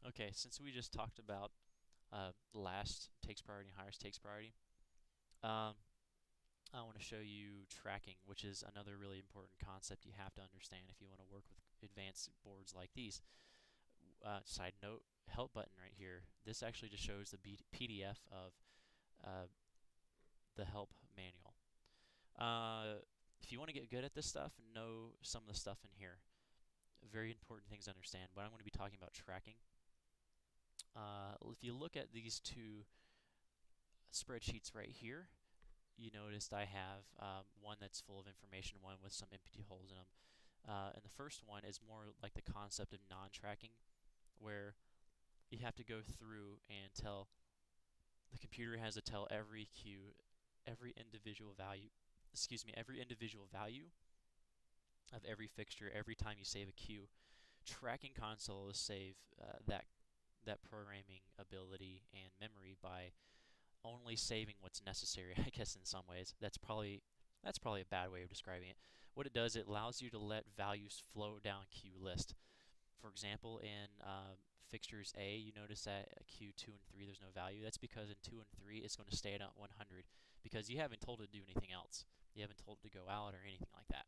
Okay, since we just talked about last takes priority and highest takes priority, um, I want to show you tracking, which is another really important concept you have to understand if you want to work with advanced boards like these. Side note, help button right here. This actually just shows the PDF of uh, the help manual. Uh, if you want to get good at this stuff, know some of the stuff in here. Very important things to understand, but I'm going to be talking about tracking. If you look at these two spreadsheets right here, you noticed I have one that's full of information, one with some empty holes in them. And the first one is more like the concept of non-tracking, where you have to go through and tell the computer has to tell every queue, every individual value, every individual value of every fixture every time you save a queue. Tracking console is save that programming ability and memory by only saving what's necessary. I guess in some ways that's probably a bad way of describing it. What it does, it allows you to let values flow down queue list. For example, in fixtures A, you notice that queue 2 and 3 there's no value. That's because in 2 and 3 it's going to stay at 100 because you haven't told it to do anything else. You haven't told it to go out or anything like that.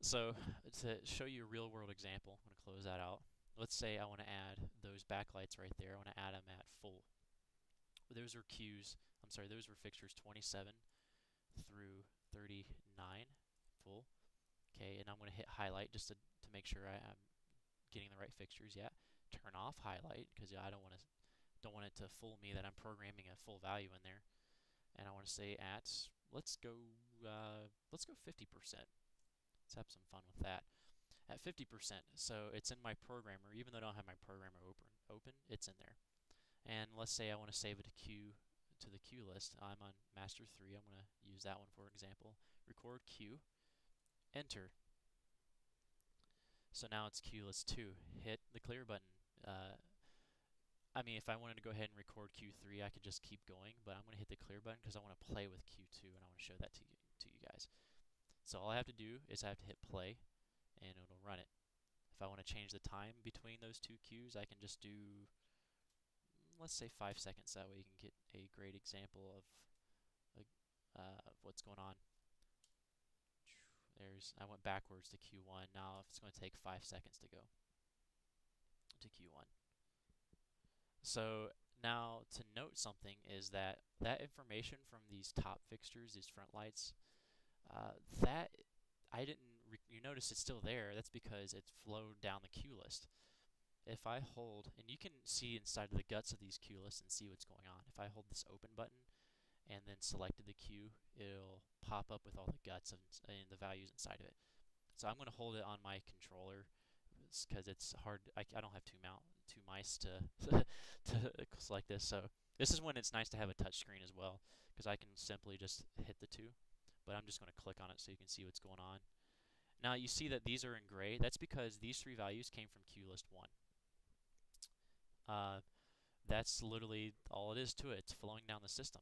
So to show you a real world example, I'm going to close that out. Let's say I want to add those backlights right there. I want to add them at full. Those are those were fixtures 27 through 39 full. Okay, and I'm going to hit highlight just to make sure I'm getting the right fixtures. Yeah, turn off highlight because I don't want it to fool me that I'm programming a full value in there. And I want to say at let's go 50%. Let's have some fun with that. At 50%, so it's in my programmer. Even though I don't have my programmer open, it's in there. And let's say I want to save it to the queue list. I'm on master 3. I'm going to use that one for example. Record queue, enter. So now it's queue list 2. Hit the clear button. I mean, if I wanted to go ahead and record Q3, I could just keep going, but I'm going to hit the clear button because I want to play with Q2 and I want to show that to you guys. So all I have to do is I have to hit play and it'll run it. If I want to change the time between those two queues, I can just do, let's say 5 seconds. That way you can get a great example of what's going on. I went backwards to Q1. Now it's going to take 5 seconds to go to Q1. So now to note something is that information from these top fixtures, these front lights, that I didn't. You notice it's still there. That's because it's flowed down the queue list. If I hold, and you can see inside of the guts of these queue lists and see what's going on. If I hold this open button and then selected the queue, it'll pop up with all the guts and the values inside of it. So I'm going to hold it on my controller because it's hard. I don't have two mice to to select this. So this is when it's nice to have a touch screen as well because I can simply just hit the two. But I'm just going to click on it so you can see what's going on. Now you see that these are in gray. That's because these three values came from queue list 1. That's literally all it is to it. It's flowing down the system.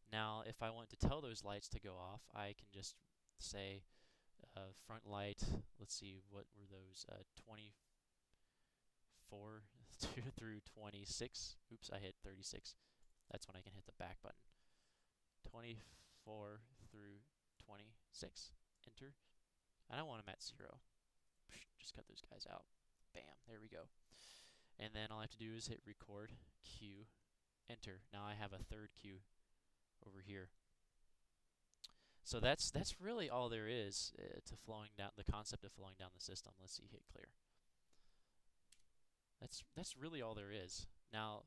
Now if I want to tell those lights to go off, I can just say front light, let's see, what were those, 24 through 26. Oops, I hit 36. That's when I can hit the back button. 24 through 26. Enter. And I want them at 0. Just cut those guys out. Bam, there we go. And then all I have to do is hit record, queue, enter. Now I have a third queue over here. So that's really all there is to flowing down, the concept of flowing down the system. Let's see, hit clear. That's really all there is. Now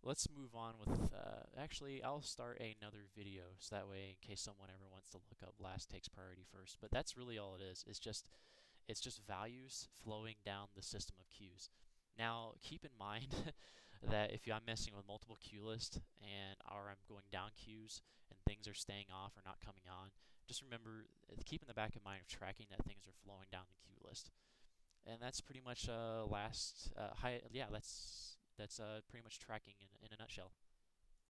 let's move on with, actually I'll start another video so that way in case someone ever wants to look up last takes priority first. But that's really all it is. It's just values flowing down the system of queues. Now keep in mind that if I'm messing with multiple queue lists or I'm going down queues and things are staying off or not coming on, just remember, keep in the back of mind of tracking that things are flowing down the queue list. And that's pretty much that's pretty much tracking in a nutshell.